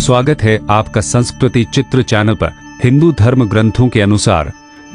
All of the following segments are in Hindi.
स्वागत है आपका संस्कृति चित्र चैनल पर। हिंदू धर्म ग्रंथों के अनुसार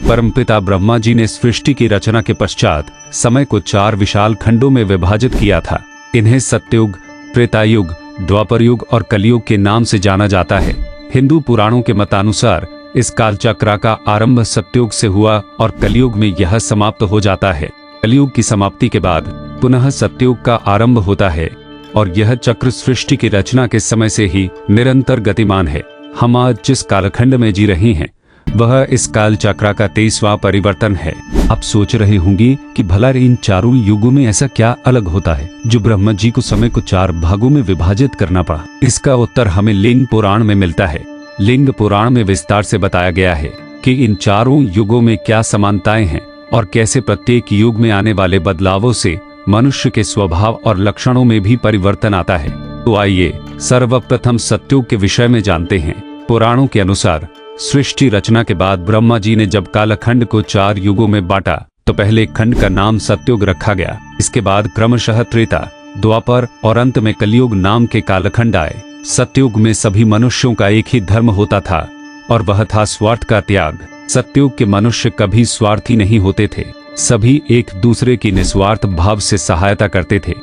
परमपिता ब्रह्मा जी ने सृष्टि की रचना के पश्चात समय को 4 विशाल खंडों में विभाजित किया था। इन्हें सत्ययुग, त्रेतायुग, द्वापर युग और कलयुग के नाम से जाना जाता है। हिंदू पुराणों के मतानुसार इस कालचक्र का आरंभ सत्ययुग से हुआ और कलयुग में यह समाप्त हो जाता है। कलयुग की समाप्ति के बाद पुनः सत्ययुग का आरंभ होता है और यह चक्र सृष्टि की रचना के समय से ही निरंतर गतिमान है। हम आज जिस कालखंड में जी रहे हैं वह इस काल चक्र का 23वां परिवर्तन है। आप सोच रहे होंगे कि भला इन चारों युगों में ऐसा क्या अलग होता है जो ब्रह्मा जी को समय को 4 भागों में विभाजित करना पड़ा। इसका उत्तर हमें लिंग पुराण में मिलता है। लिंग पुराण में विस्तार से बताया गया है कि इन चारों युगों में क्या समानताएं हैं और कैसे प्रत्येक युग में आने वाले बदलावों से मनुष्य के स्वभाव और लक्षणों में भी परिवर्तन आता है। तो आइए सर्वप्रथम सत्ययुग के विषय में जानते हैं। पुराणों के अनुसार सृष्टि रचना के बाद ब्रह्मा जी ने जब कालखंड को 4 युगों में बांटा तो पहले खंड का नाम सत्ययुग रखा गया। इसके बाद क्रमशः त्रेता, द्वापर और अंत में कलयुग नाम के कालखंड आए। सत्ययुग में सभी मनुष्यों का एक ही धर्म होता था और वह था स्वार्थ का त्याग। सत्ययुग के मनुष्य कभी स्वार्थी नहीं होते थे, सभी एक दूसरे की निस्वार्थ भाव से सहायता करते थे।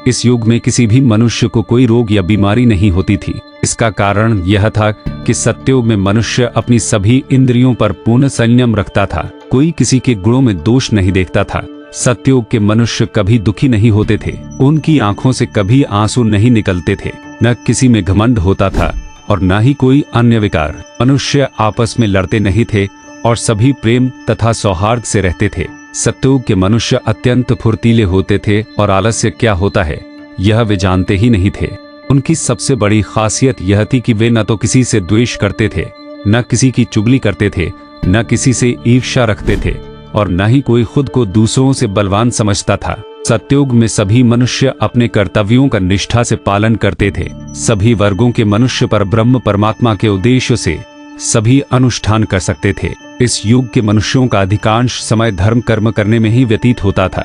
इस युग में किसी भी मनुष्य को कोई रोग या बीमारी नहीं होती थी। इसका कारण यह था कि सत्ययुग में मनुष्य अपनी सभी इंद्रियों पर पूर्ण संयम रखता था, कोई किसी के गुणों में दोष नहीं देखता था। सत्ययुग के मनुष्य कभी दुखी नहीं होते थे, उनकी आंखों से कभी आंसू नहीं निकलते थे, न किसी में घमंड होता था और न ही कोई अन्य विकार। मनुष्य आपस में लड़ते नहीं थे और सभी प्रेम तथा सौहार्द से रहते थे। सत्ययुग के मनुष्य अत्यंत फुर्तीले होते थे और आलस्य क्या होता है यह वे जानते ही नहीं थे। उनकी सबसे बड़ी खासियत यह थी कि वे न तो किसी से द्वेष करते थे, न किसी की चुगली करते थे, न किसी से ईर्ष्या रखते थे और न ही कोई खुद को दूसरों से बलवान समझता था। सत्ययुग में सभी मनुष्य अपने कर्तव्यों का निष्ठा से पालन करते थे। सभी वर्गों के मनुष्य पर ब्रह्म परमात्मा के उद्देश्य से सभी अनुष्ठान कर सकते थे। इस युग के मनुष्यों का अधिकांश समय धर्म कर्म करने में ही व्यतीत होता था।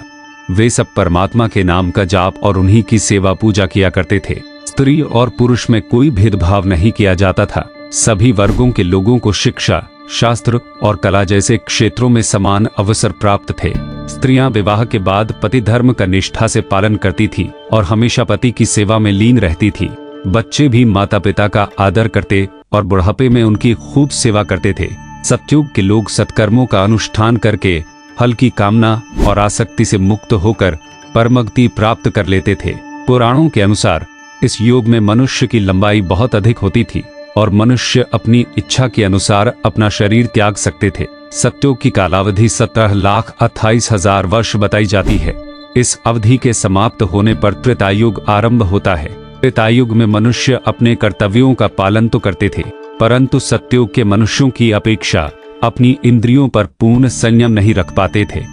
वे सब परमात्मा के नाम का जाप और उन्हीं की सेवा पूजा किया करते थे। स्त्री और पुरुष में कोई भेदभाव नहीं किया जाता था। सभी वर्गों के लोगों को शिक्षा, शास्त्र और कला जैसे क्षेत्रों में समान अवसर प्राप्त थे। स्त्रियां विवाह के बाद पति धर्म का निष्ठा से पालन करती थी और हमेशा पति की सेवा में लीन रहती थी। बच्चे भी माता पिता का आदर करते और बुढ़ापे में उनकी खूब सेवा करते थे। सत्ययुग के लोग सत्कर्मों का अनुष्ठान करके फल की कामना और आसक्ति से मुक्त होकर परमगति प्राप्त कर लेते थे। पुराणों के अनुसार इस युग में मनुष्य की लंबाई बहुत अधिक होती थी और मनुष्य अपनी इच्छा के अनुसार अपना शरीर त्याग सकते थे। सत्ययुग की कालावधि 17,28,000 वर्ष बताई जाती है। इस अवधि के समाप्त होने पर त्रेतायुग आरंभ होता है। त्रेतायुग में मनुष्य अपने कर्तव्यों का पालन तो करते थे, परंतु सत्ययुग के मनुष्यों की अपेक्षा अपनी इंद्रियों पर पूर्ण संयम नहीं रख पाते थे।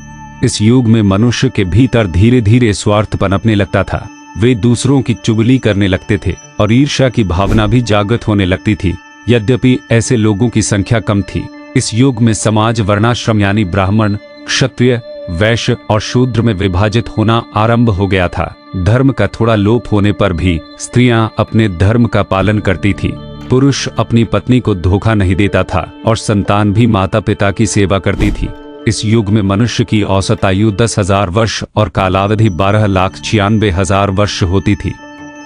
इस युग में मनुष्य के भीतर धीरे धीरे स्वार्थ पनपने लगता था। वे दूसरों की चुगली करने लगते थे और ईर्ष्या की भावना भी जागृत होने लगती थी। यद्यपि ऐसे लोगों की संख्या कम थी। इस युग में समाज वर्णाश्रम यानी ब्राह्मण, क्षत्रिय, वैश्य और शूद्र में विभाजित होना आरंभ हो गया था। धर्म का थोड़ा लोप होने पर भी स्त्रियां अपने धर्म का पालन करती थी। पुरुष अपनी पत्नी को धोखा नहीं देता था और संतान भी माता पिता की सेवा करती थी। इस युग में मनुष्य की औसत आयु 10,000 वर्ष और कालावधि 12,96,000 वर्ष होती थी।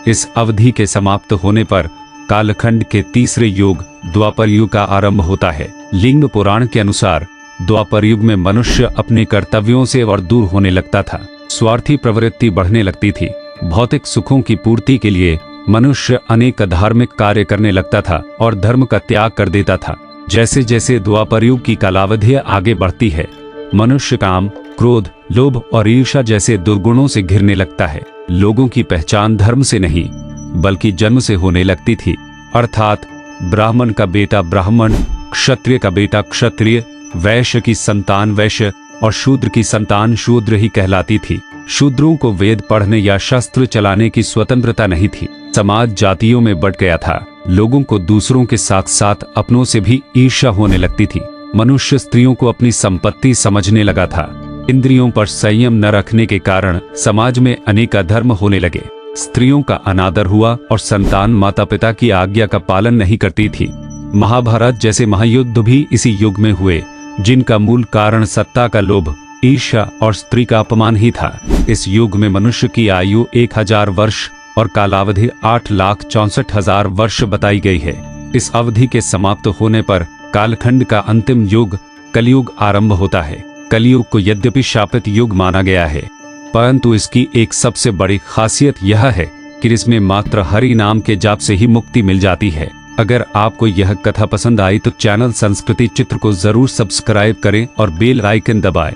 इस अवधि के समाप्त होने पर कालखंड के तीसरे युग द्वापर युग का आरंभ होता है। लिंग पुराण के अनुसार द्वापर युग में मनुष्य अपने कर्तव्यों से और दूर होने लगता था। स्वार्थी प्रवृत्ति बढ़ने लगती थी। भौतिक सुखों की पूर्ति के लिए मनुष्य अनेक धार्मिक कार्य करने लगता था और धर्म का त्याग कर देता था। जैसे जैसे द्वापर युग की कालावधि आगे बढ़ती है, मनुष्य काम, क्रोध, लोभ और ईर्ष्या जैसे दुर्गुणों से घिरने लगता है। लोगों की पहचान धर्म से नहीं बल्कि जन्म से होने लगती थी, अर्थात ब्राह्मण का बेटा ब्राह्मण, क्षत्रिय का बेटा क्षत्रिय, वैश्य की संतान वैश्य और शूद्र की संतान शूद्र ही कहलाती थी। शूद्रों को वेद पढ़ने या शस्त्र चलाने की स्वतंत्रता नहीं थी। समाज जातियों में बंट गया था। लोगों को दूसरों के साथ साथ अपनों से भी ईर्ष्या होने लगती थी। मनुष्य स्त्रियों को अपनी संपत्ति समझने लगा था। इंद्रियों पर संयम न रखने के कारण समाज में अनेक अधर्म होने लगे। स्त्रियों का अनादर हुआ और संतान माता पिता की आज्ञा का पालन नहीं करती थी। महाभारत जैसे महायुद्ध भी इसी युग में हुए, जिनका मूल कारण सत्ता का लोभ, ईर्ष्या और स्त्री का अपमान ही था। इस युग में मनुष्य की आयु 1000 वर्ष और कालावधि 8,64,000 वर्ष बताई गई है। इस अवधि के समाप्त होने पर कालखंड का अंतिम युग कलयुग आरंभ होता है। कलयुग को यद्यपि शापित युग माना गया है, परंतु इसकी एक सबसे बड़ी खासियत यह है कि इसमें मात्र हरि नाम के जाप से ही मुक्ति मिल जाती है। अगर आपको यह कथा पसंद आई तो चैनल संस्कृति चित्र को जरूर सब्सक्राइब करें और बेल आइकन दबाएं।